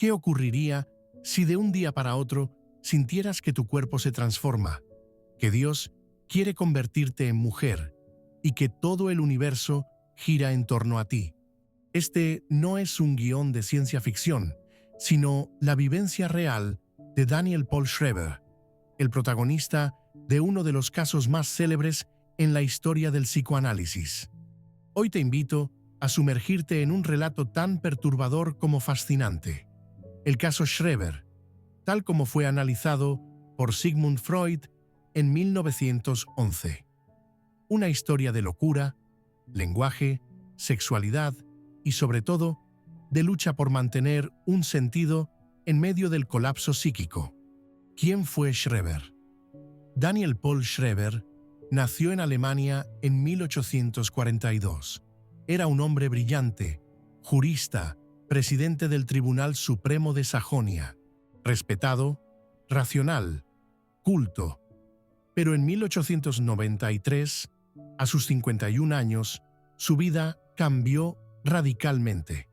¿Qué ocurriría si de un día para otro sintieras que tu cuerpo se transforma, que Dios quiere convertirte en mujer y que todo el universo gira en torno a ti? Este no es un guión de ciencia ficción, sino la vivencia real de Daniel Paul Schreber, el protagonista de uno de los casos más célebres en la historia del psicoanálisis. Hoy te invito a sumergirte en un relato tan perturbador como fascinante. El caso Schreber, tal como fue analizado por Sigmund Freud en 1911. Una historia de locura, lenguaje, sexualidad y, sobre todo, de lucha por mantener un sentido en medio del colapso psíquico. ¿Quién fue Schreber? Daniel Paul Schreber nació en Alemania en 1842. Era un hombre brillante, jurista, presidente del Tribunal Supremo de Sajonia, respetado, racional, culto. Pero en 1893, a sus 51 años, su vida cambió radicalmente.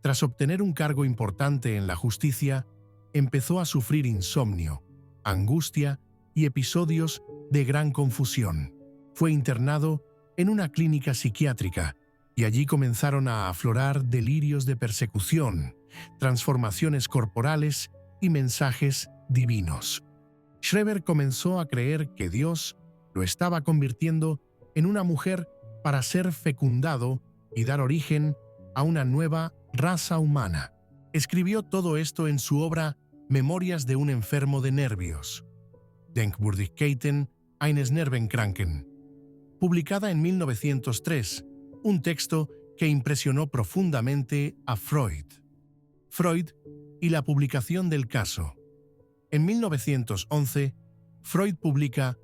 Tras obtener un cargo importante en la justicia, empezó a sufrir insomnio, angustia y episodios de gran confusión. Fue internado en una clínica psiquiátrica y allí comenzaron a aflorar delirios de persecución, transformaciones corporales y mensajes divinos. Schreber comenzó a creer que Dios lo estaba convirtiendo en una mujer para ser fecundado y dar origen a una nueva raza humana. Escribió todo esto en su obra Memorias de un enfermo de nervios, Denkwürdigkeiten eines Nervenkranken, publicada en 1903, un texto que impresionó profundamente a Freud. Freud y la publicación del caso. En 1911, Freud publica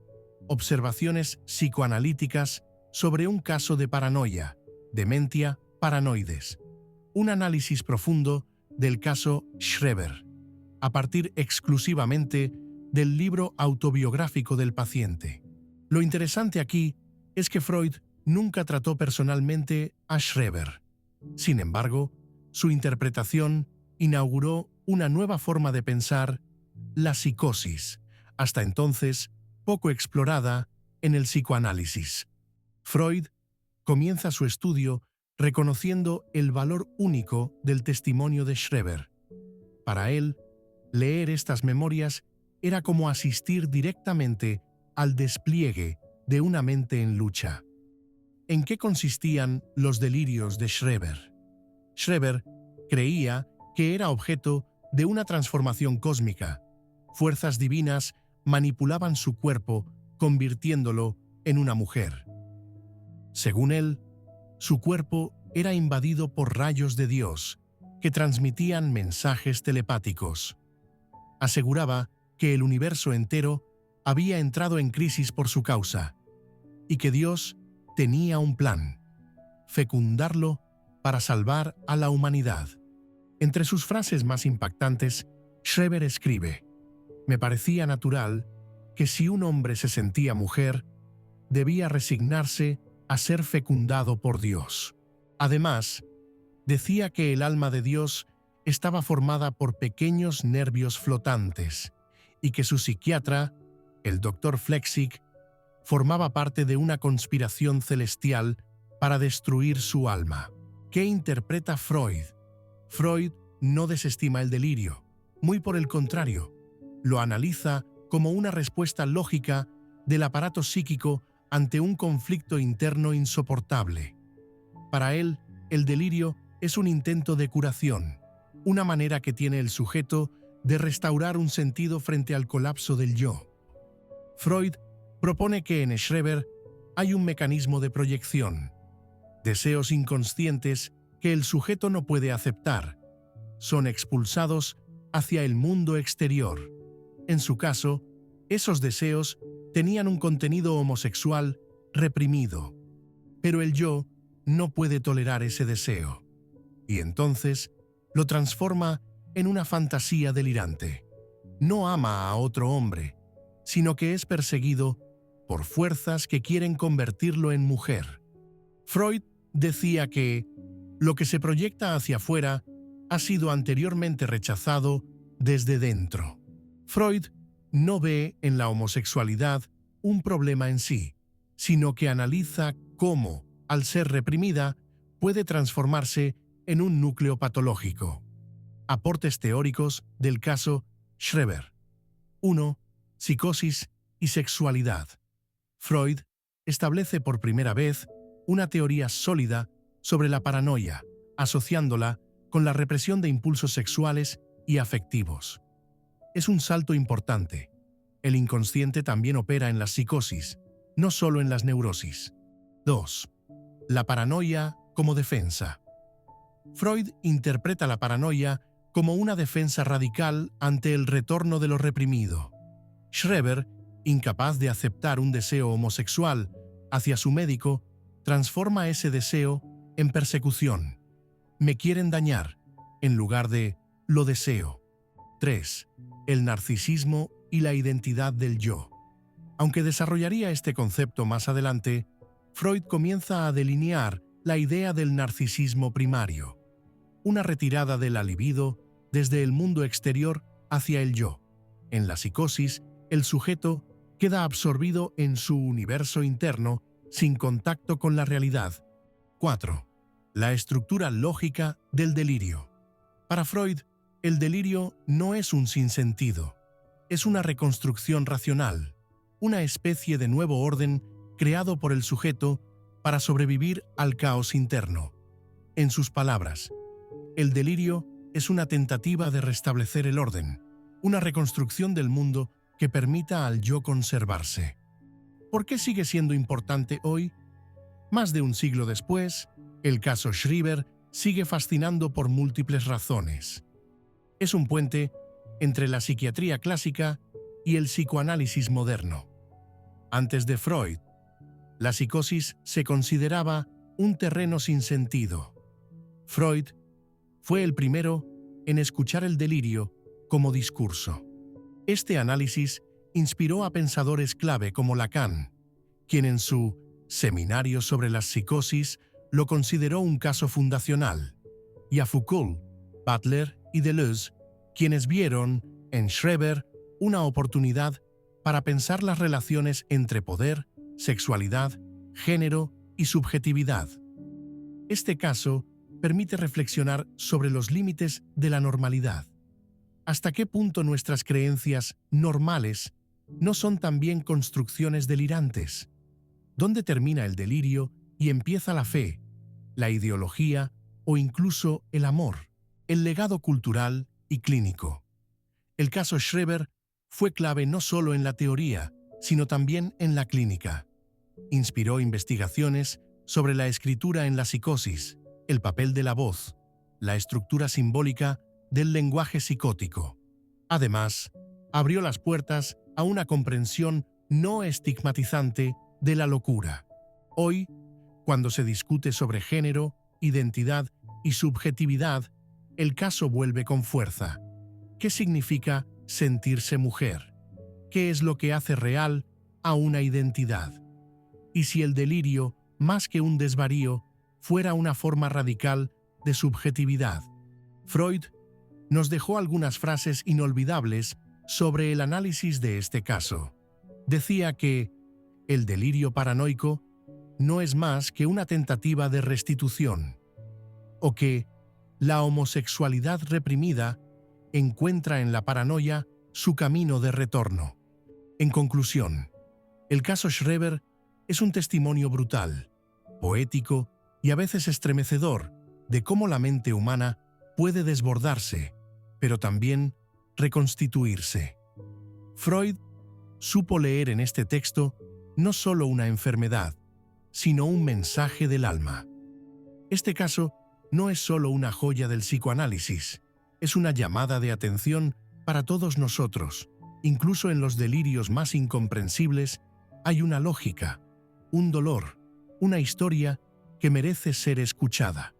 Observaciones psicoanalíticas sobre un caso de paranoia, dementia paranoides, un análisis profundo del caso Schreber, a partir exclusivamente del libro autobiográfico del paciente. Lo interesante aquí es que Freud nunca trató personalmente a Schreber. Sin embargo, su interpretación inauguró una nueva forma de pensar, la psicosis, hasta entonces poco explorada en el psicoanálisis. Freud comienza su estudio reconociendo el valor único del testimonio de Schreber. Para él, leer estas memorias era como asistir directamente al despliegue de una mente en lucha. ¿En qué consistían los delirios de Schreber? Schreber creía que era objeto de una transformación cósmica. Fuerzas divinas manipulaban su cuerpo, convirtiéndolo en una mujer. Según él, su cuerpo era invadido por rayos de Dios, que transmitían mensajes telepáticos. Aseguraba que el universo entero había entrado en crisis por su causa, y que Dios tenía un plan: fecundarlo para salvar a la humanidad. Entre sus frases más impactantes, Schreber escribe: «Me parecía natural que si un hombre se sentía mujer, debía resignarse a ser fecundado por Dios». Además, decía que el alma de Dios estaba formada por pequeños nervios flotantes y que su psiquiatra, el Dr. Flechsig, formaba parte de una conspiración celestial para destruir su alma. ¿Qué interpreta Freud? Freud no desestima el delirio, muy por el contrario, lo analiza como una respuesta lógica del aparato psíquico ante un conflicto interno insoportable. Para él, el delirio es un intento de curación, una manera que tiene el sujeto de restaurar un sentido frente al colapso del yo. Freud propone que en Schreber hay un mecanismo de proyección, deseos inconscientes que el sujeto no puede aceptar, son expulsados hacia el mundo exterior. En su caso, esos deseos tenían un contenido homosexual reprimido, pero el yo no puede tolerar ese deseo, y entonces lo transforma en una fantasía delirante. No ama a otro hombre, sino que es perseguido por fuerzas que quieren convertirlo en mujer. Freud decía que lo que se proyecta hacia afuera ha sido anteriormente rechazado desde dentro. Freud no ve en la homosexualidad un problema en sí, sino que analiza cómo, al ser reprimida, puede transformarse en un núcleo patológico. Aportes teóricos del caso Schreber. 1. Psicosis y sexualidad. Freud establece por primera vez una teoría sólida sobre la paranoia, asociándola con la represión de impulsos sexuales y afectivos. Es un salto importante. El inconsciente también opera en la psicosis, no solo en las neurosis. 2. La paranoia como defensa. Freud interpreta la paranoia como una defensa radical ante el retorno de lo reprimido. Schreber, incapaz de aceptar un deseo homosexual hacia su médico, transforma ese deseo en persecución. Me quieren dañar, en lugar de lo deseo. 3. El narcisismo y la identidad del yo. Aunque desarrollaría este concepto más adelante, Freud comienza a delinear la idea del narcisismo primario, una retirada de la libido desde el mundo exterior hacia el yo. En la psicosis, el sujeto queda absorbido en su universo interno sin contacto con la realidad. 4. La estructura lógica del delirio. Para Freud, el delirio no es un sinsentido, es una reconstrucción racional, una especie de nuevo orden creado por el sujeto para sobrevivir al caos interno. En sus palabras, el delirio es una tentativa de restablecer el orden, una reconstrucción del mundo que permita al yo conservarse. ¿Por qué sigue siendo importante hoy? Más de un siglo después, el caso Schreber sigue fascinando por múltiples razones. Es un puente entre la psiquiatría clásica y el psicoanálisis moderno. Antes de Freud, la psicosis se consideraba un terreno sin sentido. Freud fue el primero en escuchar el delirio como discurso. Este análisis inspiró a pensadores clave como Lacan, quien en su Seminario sobre las psicosis lo consideró un caso fundacional, y a Foucault, Butler y Deleuze, quienes vieron en Schreber una oportunidad para pensar las relaciones entre poder, sexualidad, género y subjetividad. Este caso permite reflexionar sobre los límites de la normalidad. ¿Hasta qué punto nuestras creencias normales no son también construcciones delirantes? ¿Dónde termina el delirio y empieza la fe, la ideología o incluso el amor, el legado cultural y clínico? El caso Schreber fue clave no solo en la teoría, sino también en la clínica. Inspiró investigaciones sobre la escritura en la psicosis, el papel de la voz, la estructura simbólica del lenguaje psicótico. Además, abrió las puertas a una comprensión no estigmatizante de la locura. Hoy, cuando se discute sobre género, identidad y subjetividad, el caso vuelve con fuerza. ¿Qué significa sentirse mujer? ¿Qué es lo que hace real a una identidad? ¿Y si el delirio, más que un desvarío, fuera una forma radical de subjetividad? Freud nos dejó algunas frases inolvidables sobre el análisis de este caso. Decía que el delirio paranoico no es más que una tentativa de restitución, o que la homosexualidad reprimida encuentra en la paranoia su camino de retorno. En conclusión, el caso Schreber es un testimonio brutal, poético y a veces estremecedor de cómo la mente humana puede desbordarse, pero también reconstituirse. Freud supo leer en este texto no solo una enfermedad, sino un mensaje del alma. Este caso no es solo una joya del psicoanálisis, es una llamada de atención para todos nosotros. Incluso en los delirios más incomprensibles hay una lógica, un dolor, una historia que merece ser escuchada.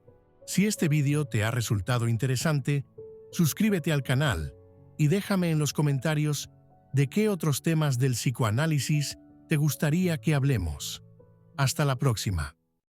Si este vídeo te ha resultado interesante, suscríbete al canal y déjame en los comentarios de qué otros temas del psicoanálisis te gustaría que hablemos. Hasta la próxima.